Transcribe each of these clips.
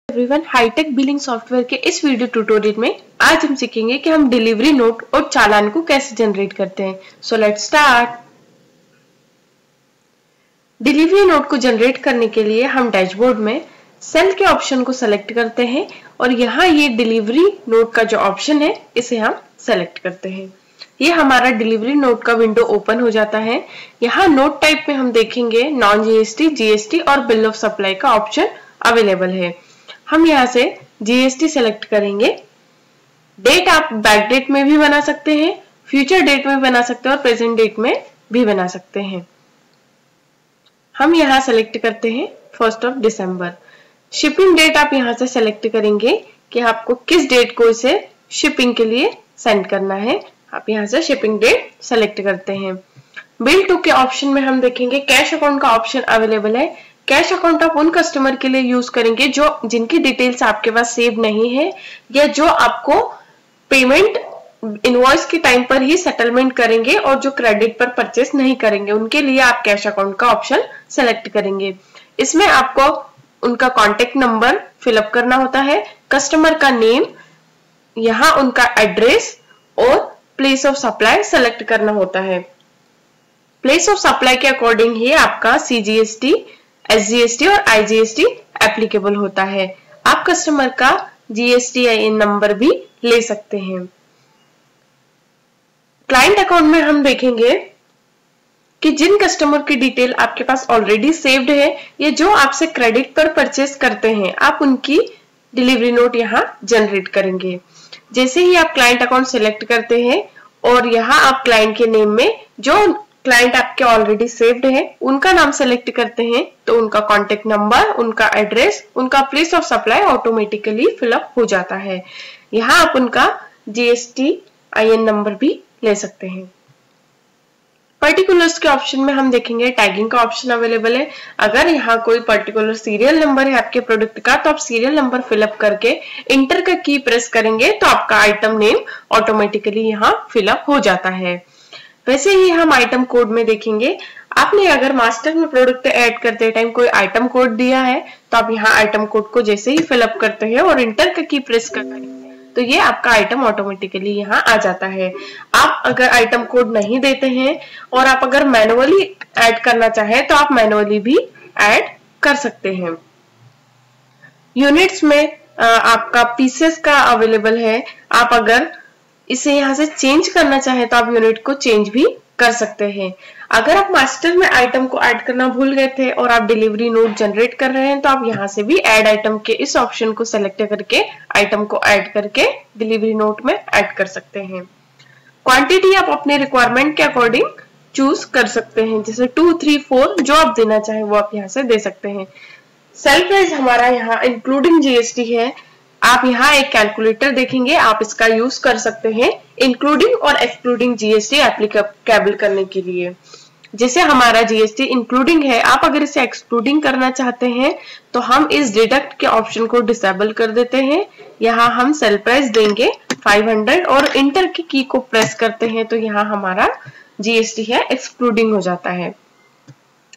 Everyone, hi tech billing software के इस video tutorial में आज हम सीखेंगे कि हम डिलीवरी नोट और चालान को कैसे जनरेट करते हैं। So let's start. Delivery note को जनरेट करने के लिए हम डैशबोर्ड में सेल के ऑप्शन को सेलेक्ट करते हैं और यहाँ ये डिलीवरी नोट का जो ऑप्शन है इसे हम सेलेक्ट करते हैं। ये हमारा डिलीवरी नोट का विंडो ओपन हो जाता है। यहाँ नोट टाइप में हम देखेंगे नॉन जीएसटी, जीएसटी और बिल ऑफ सप्लाई का ऑप्शन अवेलेबल है। हम यहाँ से जीएसटी सेलेक्ट करेंगे। डेट आप बैक डेट में भी बना सकते हैं, फ्यूचर डेट में बना सकते हैं और प्रेजेंट डेट में भी बना सकते हैं। हम यहाँ सेलेक्ट करते हैं 1 दिसंबर। शिपिंग डेट आप यहाँ से सेलेक्ट करेंगे कि आपको किस डेट को इसे शिपिंग के लिए सेंड करना है। आप यहाँ से शिपिंग डेट सेलेक्ट करते हैं। बिल टू के ऑप्शन में हम देखेंगे कैश अकाउंट का ऑप्शन अवेलेबल है। कैश अकाउंट आप उन कस्टमर के लिए यूज करेंगे जिनकी डिटेल्स आपके पास सेव नहीं है या जो आपको पेमेंट इनवॉइस के टाइम पर ही सेटलमेंट करेंगे और जो क्रेडिट पर परचेस नहीं करेंगे, उनके लिए आप कैश अकाउंट का ऑप्शन सेलेक्ट करेंगे। इसमें आपको उनका कॉन्टेक्ट नंबर फिलअप करना होता है, कस्टमर का नेम, यहाँ उनका एड्रेस और प्लेस ऑफ सप्लाई सेलेक्ट करना होता है। प्लेस ऑफ सप्लाई के अकॉर्डिंग ही आपका सीजीएसटी, एसजीएसटी और आईजीएसटी एप्लीकेबल होता है। आप कस्टमर का जीएसटीआईएन नंबर भी ले सकते हैं। क्लाइंट अकाउंट में हम देखेंगे कि जिन कस्टमर की डिटेल आपके पास ऑलरेडी सेव्ड है या जो आपसे क्रेडिट पर परचेस करते हैं, आप उनकी डिलीवरी नोट यहाँ जनरेट करेंगे। जैसे ही आप क्लाइंट अकाउंट सिलेक्ट करते हैं और यहाँ आप क्लाइंट के नेम में जो क्लाइंट आपके ऑलरेडी सेव्ड है उनका नाम सेलेक्ट करते हैं तो उनका कॉन्टेक्ट नंबर, उनका एड्रेस, उनका place of supply automatically fill up हो जाता है। यहाँ आप उनका जीएसटीआईएन नंबर भी ले सकते हैं। पर्टिकुलर्स के ऑप्शन में हम देखेंगे टैगिंग का ऑप्शन अवेलेबल है। अगर यहाँ कोई पर्टिकुलर सीरियल नंबर है आपके प्रोडक्ट का तो आप सीरियल नंबर फिलअप करके इंटर का की प्रेस करेंगे तो आपका आइटम नेम ऑटोमेटिकली यहाँ फिलअप हो जाता है। वैसे ही हम आइटम कोड में देखेंगे, आपने अगर मास्टर में प्रोडक्ट ऐड करते टाइम कोई आइटम कोड दिया है तो आप यहाँ आइटम कोड को जैसे ही फिलअप करते हैं और इंटर का की प्रेस करते हैं तो ये आपका आइटम ऑटोमेटिकली यहाँ आ जाता है। आप अगर आइटम कोड नहीं देते हैं और आप अगर मैनुअली ऐड करना चाहें तो आप मैनुअली भी ऐड कर सकते हैं। यूनिट्स में आपका पीसेस का अवेलेबल है। आप अगर इसे यहाँ से चेंज करना चाहें तो आप यूनिट को चेंज भी कर सकते हैं। अगर आप मास्टर में आइटम को ऐड करना भूल गए थे और आप डिलीवरी नोट जनरेट कर रहे हैं तो आप यहाँ से भी ऐड आइटम के इस ऑप्शन को सेलेक्ट करके आइटम को ऐड करके डिलीवरी नोट में ऐड कर सकते हैं। क्वांटिटी आप अपने रिक्वायरमेंट के अकॉर्डिंग चूज कर सकते हैं, जैसे 2, 3, 4 जो आप देना चाहें वो आप यहाँ से दे सकते हैं। सेल प्राइस हमारा यहाँ इंक्लूडिंग जीएसटी है। आप यहाँ एक कैलकुलेटर देखेंगे, आप इसका यूज कर सकते हैं इंक्लूडिंग और एक्सक्लूडिंग जीएसटी एप्लीकेबल करने के लिए। जैसे हमारा जीएसटी इंक्लूडिंग है, आप अगर इसे एक्सक्लूडिंग करना चाहते हैं तो हम इस डिडक्ट के ऑप्शन को डिसेबल कर देते हैं। यहाँ हम सेल प्राइस देंगे 500 और इंटर की की को प्रेस करते हैं तो यहाँ हमारा जीएसटी है एक्सक्लूडिंग हो जाता है।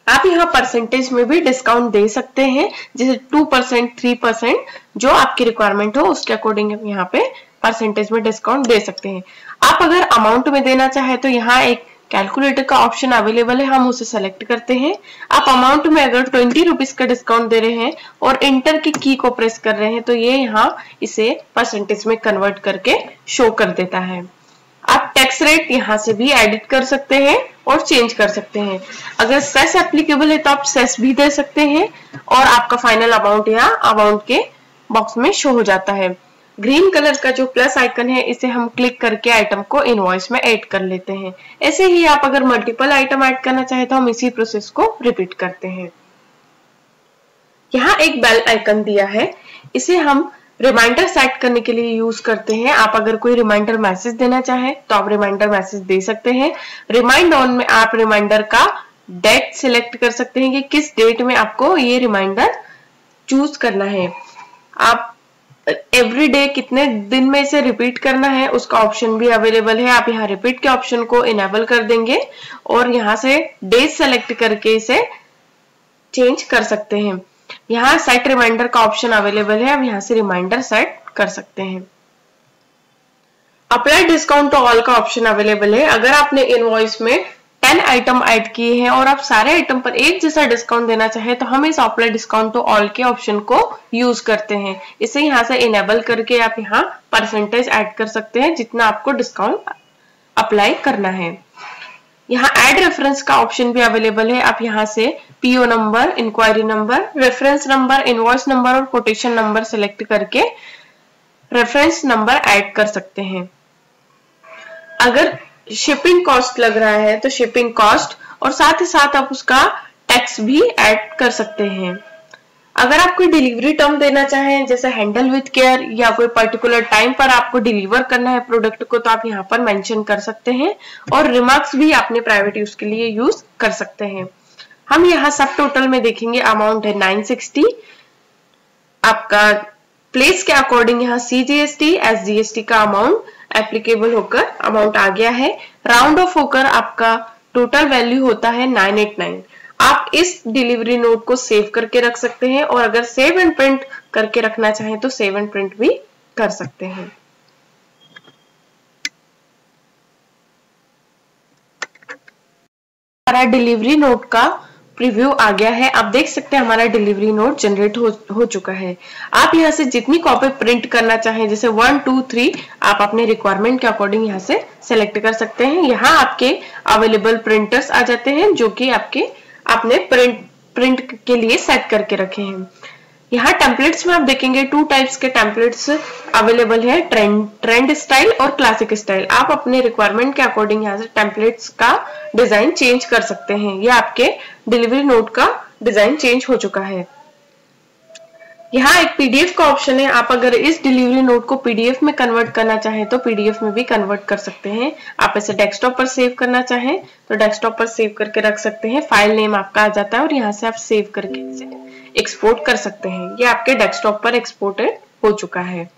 आप यहाँ परसेंटेज में भी डिस्काउंट दे सकते हैं, जैसे 2%, 3% जो आपकी रिक्वायरमेंट हो उसके अकॉर्डिंग आप यहाँ पे परसेंटेज में डिस्काउंट दे सकते हैं। आप अगर अमाउंट में देना चाहे तो यहाँ एक कैलकुलेटर का ऑप्शन अवेलेबल है, हम उसे सेलेक्ट करते हैं। आप अमाउंट में अगर 20 रुपीज का डिस्काउंट दे रहे हैं और इंटर की को प्रेस कर रहे हैं तो ये यहाँ इसे परसेंटेज में कन्वर्ट करके शो कर देता है। आप टैक्स रेट यहाँ से भी एडिट कर सकते हैं और चेंज कर सकते हैं। अगर सेस एप्लीकेबल है तो आप सेस भी दे सकते हैं और आपका फाइनल अमाउंट यहाँ अमाउंट के बॉक्स में शो हो जाता है। ग्रीन कलर का जो प्लस आइकन है इसे हम क्लिक करके आइटम को इनवॉइस में ऐड कर लेते हैं। ऐसे ही आप अगर मल्टीपल आइटम ऐड करना चाहे तो हम इसी प्रोसेस को रिपीट करते हैं। यहाँ एक बेल आइकन दिया है, इसे हम रिमाइंडर सेट करने के लिए यूज करते हैं। आप अगर कोई रिमाइंडर मैसेज देना चाहें तो आप रिमाइंडर मैसेज दे सकते हैं। रिमाइंड ऑन में आप रिमाइंडर का डेट सिलेक्ट कर सकते हैं कि किस डेट में आपको ये रिमाइंडर चूज करना है। आप एवरी डे कितने दिन में इसे रिपीट करना है उसका ऑप्शन भी अवेलेबल है। आप यहाँ रिपीट के ऑप्शन को इनेबल कर देंगे और यहाँ से डेज सेलेक्ट करके इसे चेंज कर सकते हैं। यहाँ सेट रिमाइंडर का ऑप्शन अवेलेबल है, अब यहाँ से रिमाइंडर सेट कर सकते हैं। अप्लाई डिस्काउंट टू ऑल का ऑप्शन अवेलेबल है। अगर आपने इनवॉइस में 10 आइटम ऐड किए हैं और आप सारे आइटम पर एक जैसा डिस्काउंट देना चाहें तो हम इस अप्लाई डिस्काउंट टू ऑल के ऑप्शन को यूज करते हैं। इसे यहाँ से इनेबल करके आप यहाँ परसेंटेज ऐड कर सकते हैं जितना आपको डिस्काउंट अप्लाई करना है। यहाँ ऐड रेफरेंस का ऑप्शन भी अवेलेबल है। आप यहाँ से PO number, inquiry number, reference number, invoice number और कोटेशन नंबर सेलेक्ट करके रेफरेंस नंबर ऐड कर सकते हैं। अगर शिपिंग कॉस्ट लग रहा है तो शिपिंग कॉस्ट और साथ ही साथ आप उसका टैक्स भी ऐड कर सकते हैं। अगर आप कोई डिलीवरी टर्म देना चाहें जैसे हैंडल विथ केयर या कोई पर्टिकुलर टाइम पर आपको डिलीवर करना है प्रोडक्ट को तो आप यहाँ पर मेंशन कर सकते हैं और रिमार्क्स भी अपने प्राइवेट यूज के लिए यूज कर सकते हैं। हम यहाँ सब टोटल में देखेंगे अमाउंट है 960। आपका प्लेस के अकॉर्डिंग यहाँ CGST SGST का अमाउंट एप्लीकेबल होकर अमाउंट आ गया है। राउंड ऑफ होकर आपका टोटल वैल्यू होता है 989। आप इस डिलीवरी नोट को सेव करके रख सकते हैं और अगर सेव एंड प्रिंट करके रखना चाहें तो सेव एंड प्रिंट भी कर सकते हैं। हमारा डिलीवरी नोट का प्रीव्यू आ गया है। आप देख सकते हैं हमारा डिलीवरी नोट जनरेट हो चुका है। आप यहाँ से जितनी कॉपी प्रिंट करना चाहें जैसे 1, 2, 3 आप अपने रिक्वायरमेंट के अकॉर्डिंग यहाँ से सेलेक्ट कर सकते हैं। यहाँ आपके अवेलेबल प्रिंटर्स आ जाते हैं जो कि आपने प्रिंट के लिए सेट करके रखे हैं। यहाँ टेम्पलेट्स में आप देखेंगे 2 टाइप्स के टेम्पलेट्स अवेलेबल है, ट्रेंड स्टाइल और क्लासिक स्टाइल। आप अपने रिक्वायरमेंट के अकॉर्डिंग यहाँ से टेम्पलेट्स का डिजाइन चेंज कर सकते हैं। ये आपके डिलीवरी नोट का डिजाइन चेंज हो चुका है। यहाँ एक पीडीएफ का ऑप्शन है। आप अगर इस डिलीवरी नोट को पीडीएफ में कन्वर्ट करना चाहें तो पीडीएफ में भी कन्वर्ट कर सकते हैं। आप इसे डेस्कटॉप पर सेव करना चाहें तो डेस्कटॉप पर सेव करके रख सकते हैं। फाइल नेम आपका आ जाता है और यहाँ से आप सेव करके इसे एक्सपोर्ट कर सकते हैं। ये आपके डेस्कटॉप पर एक्सपोर्टेड हो चुका है।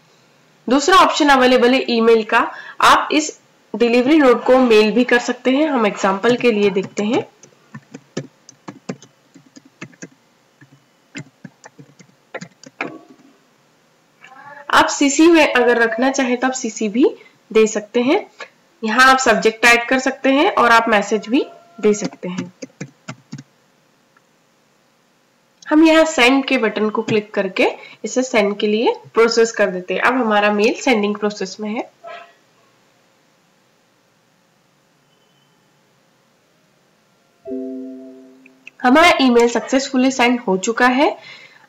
दूसरा ऑप्शन अवेलेबल है ईमेल का। आप इस डिलीवरी नोट को मेल भी कर सकते हैं। हम एग्जाम्पल के लिए देखते हैं। आप सीसी में अगर रखना चाहे तो आप सीसी भी दे सकते हैं। यहाँ आप सब्जेक्ट ऐड कर सकते हैं और आप मैसेज भी दे सकते हैं। हम यहाँ सेंड के बटन को क्लिक करके इसे सेंड के लिए प्रोसेस कर देते हैं। अब हमारा मेल सेंडिंग प्रोसेस में है। हमारा ईमेल सक्सेसफुली सेंड हो चुका है।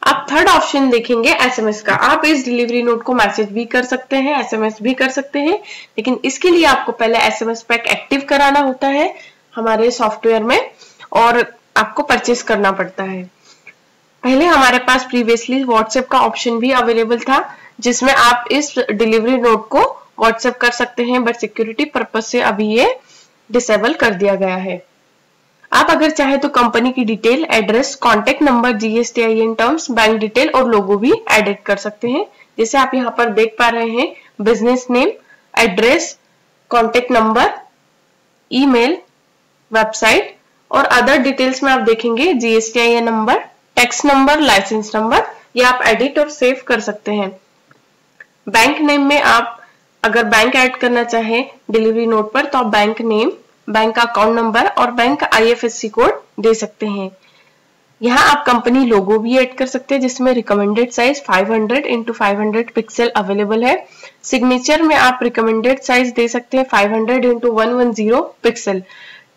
आप थर्ड ऑप्शन देखेंगे एसएमएस का। आप इस डिलीवरी नोट को मैसेज भी कर सकते हैं, एसएमएस भी कर सकते हैं, लेकिन इसके लिए आपको पहले एसएमएस पैक एक्टिव कराना होता है हमारे सॉफ्टवेयर में और आपको परचेस करना पड़ता है। पहले हमारे पास प्रीवियसली व्हाट्सएप का ऑप्शन भी अवेलेबल था जिसमें आप इस डिलीवरी नोट को व्हाट्सएप कर सकते हैं, बट सिक्योरिटी पर्पज से अभी ये डिसेबल कर दिया गया है। आप अगर चाहे तो कंपनी की detail, address, contact number, GSTIN terms, bank detail और लोगो भी एडिट कर सकते हैं। जैसे आप यहाँ पर देख पा रहे हैं business name, address, contact number, email, website और अदर डिटेल्स में आप देखेंगे GSTIN number, tax number, license number, ये आप एडिट और सेव कर सकते हैं। बैंक नेम में आप अगर बैंक ऐड करना चाहें डिलीवरी नोट पर तो आप बैंक नेम, बैंक का अकाउंट नंबर और बैंक का IFSC कोड दे सकते हैं। यहाँ आप कंपनी लोगो भी ऐड कर सकते हैं जिसमें recommended size 500x500 pixel available है। सिग्नेचर में आप रिकमेंडेड साइज दे सकते हैं 500x110 pixel.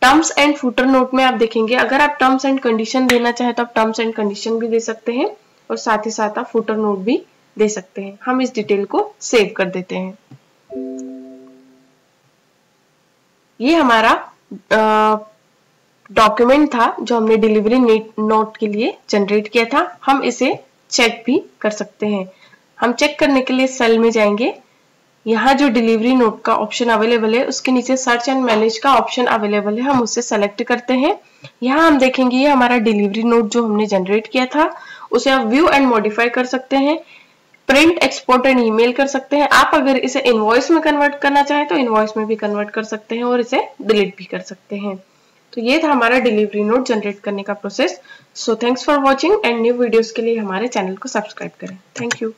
Terms and footer note में आप देखेंगे अगर आप टर्म्स एंड कंडीशन देना चाहें तो आप टर्म्स एंड कंडीशन भी दे सकते हैं और साथ ही साथ आप फुटर नोट भी दे सकते हैं। हम इस डिटेल को सेव कर देते हैं। ये हमारा डॉक्यूमेंट था जो हमने डिलीवरी नोट के लिए जनरेट किया था। हम इसे चेक भी कर सकते हैं। हम चेक करने के लिए सेल में जाएंगे। यहाँ जो डिलीवरी नोट का ऑप्शन अवेलेबल है उसके नीचे सर्च एंड मैनेज का ऑप्शन अवेलेबल है। हम उसे सेलेक्ट करते हैं। यहाँ हम देखेंगे ये हमारा डिलीवरी नोट जो हमने जनरेट किया था उसे आप व्यू एंड मॉडिफाई कर सकते हैं, प्रिंट, एक्सपोर्ट एंड ईमेल कर सकते हैं। आप अगर इसे इनवॉइस में कन्वर्ट करना चाहें तो इनवॉइस में भी कन्वर्ट कर सकते हैं और इसे डिलीट भी कर सकते हैं। तो ये था हमारा डिलीवरी नोट जनरेट करने का process. So thanks for watching and new videos के लिए हमारे चैनल को सब्सक्राइब करें। Thank you.